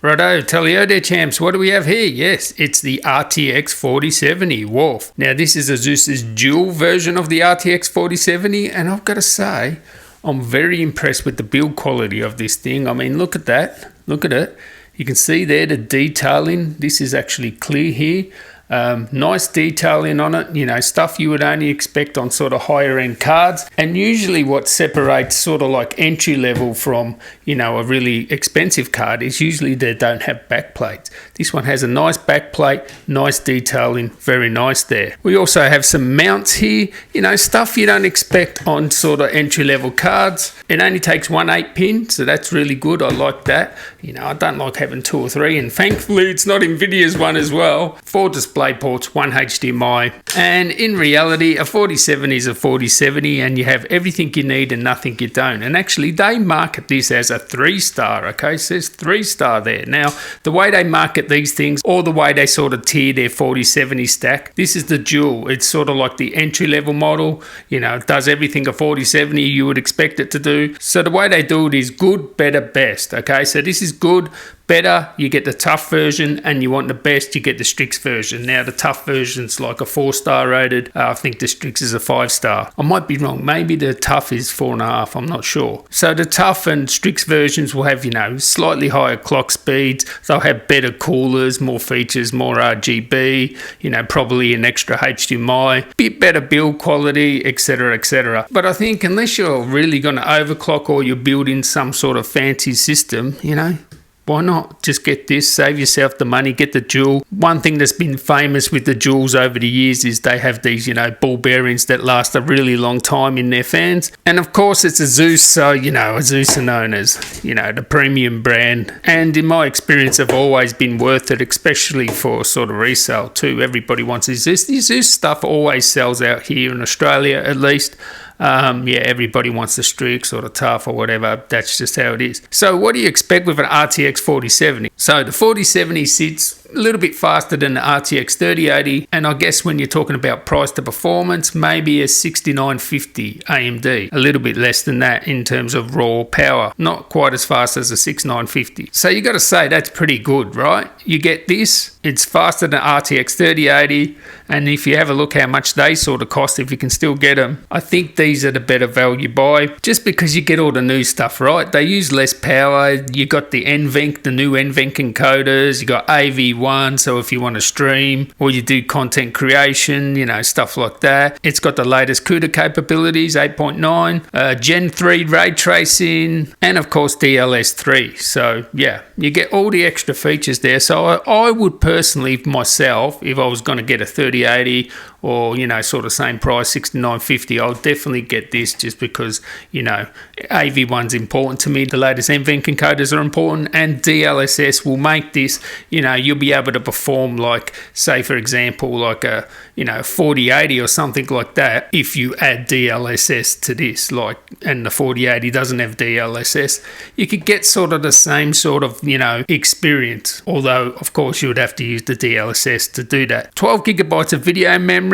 Righto, tellio there champs, what do we have here? Yes, it's the RTX 4070 Wolf. Now this is ASUS's dual version of the RTX 4070 and I've got to say, I'm very impressed with the build quality of this thing. I mean, look at that, look at it. You can see there the detailing, this is actually clear here. Nice detailing on it, you know, stuff you would only expect on sort of higher end cards. And usually what separates sort of like entry level from, you know, a really expensive card is usually they don't have backplates. This one has a nice backplate, nice detailing, very nice there. We also have some mounts here, you know, stuff you don't expect on sort of entry level cards. It only takes one 8-pin, so that's really good. I like that. You know, I don't like having 2 or 3, and thankfully it's not NVIDIA's one as well. 4 display ports, 1 HDMI, and in reality a 4070 is a 4070 and you have everything you need and nothing you don't. And actually they market this as a 3-star, okay, so there's 3-star there. Now the way they market these things, or the way they sort of tier their 4070 stack, this is the dual. It's sort of like the entry level model, you know, it does everything a 4070 you would expect it to do. So the way they do it is good, better, best, okay, so this is good. Better, you get the tough version, and you want the best, you get the Strix version. Now the tough version's like a 4-star rated. I think the Strix is a 5-star. I might be wrong, maybe the tough is 4.5, I'm not sure. So the tough and Strix versions will have, you know, slightly higher clock speeds. They'll have better coolers, more features, more RGB, you know, probably an extra HDMI, bit better build quality, etc, etc. But I think unless you're really going to overclock or you're building some sort of fancy system, you know, why not just get this, save yourself the money, get the dual. One thing that's been famous with the duals over the years is they have these, you know, ball bearings that last a really long time in their fans. And of course it's ASUS, so, you know, ASUS are known as, you know, the premium brand. And in my experience have always been worth it, especially for sort of resale too. Everybody wants ASUS. The ASUS stuff always sells out here in Australia at least. Yeah, everybody wants the Strix or the tough or whatever. That's just how it is. So what do you expect with an RTX 4070? So the 4070 sits a little bit faster than the RTX 3080, and I guess when you're talking about price to performance, maybe a 6950 AMD, a little bit less than that in terms of raw power, not quite as fast as a 6950. So you got to say that's pretty good, right? You get this, it's faster than RTX 3080, and if you have a look how much they sort of cost, if you can still get them, I think these are the better value buy, just because you get all the new stuff, right? They use less power. You got the NVENC, the new NVENC encoders, you got AV1, so if you want to stream or you do content creation, you know, stuff like that. It's got the latest CUDA capabilities, 8.9, Gen 3 ray tracing, and of course DLSS3. So yeah, you get all the extra features there. So I would personally myself, if I was going to get a 3080 or, you know, sort of same price, 6950, I'll definitely get this, just because, you know, AV1's important to me, the latest NVENC encoders are important, and DLSS will make this, you know, you'll be able to perform like, say for example, like a, you know, 4080 or something like that if you add DLSS to this, like, and the 4080 doesn't have DLSS, you could get sort of the same sort of, you know, experience, although of course you would have to use the DLSS to do that. 12 gigabytes of video memory.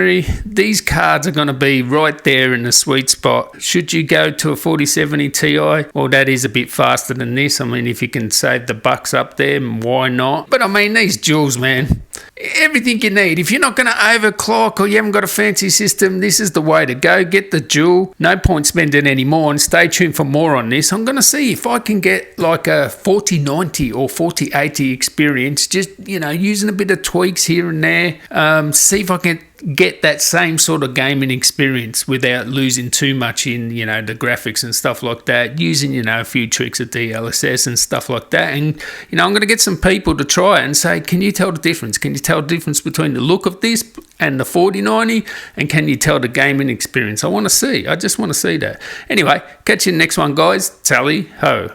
These cards are going to be right there in the sweet spot. Should you go to a 4070 Ti? Well, that is a bit faster than this. I mean, if you can save the bucks up there, why not? But I mean, these duals, man, everything you need. If you're not going to overclock or you haven't got a fancy system, this is the way to go. Get the dual. No point spending any more, and stay tuned for more on this. I'm going to see if I can get like a 4090 or 4080 experience, just, you know, using a bit of tweaks here and there. See if I can get that same sort of gaming experience without losing too much in, you know, the graphics and stuff like that, using, you know, a few tricks of DLSS and stuff like that. And, you know, I'm going to get some people to try it and say, can you tell the difference? Can you tell the difference between the look of this and the 4090? And can you tell the gaming experience? I want to see. I just want to see that. Anyway, catch you in the next one, guys. Tally ho.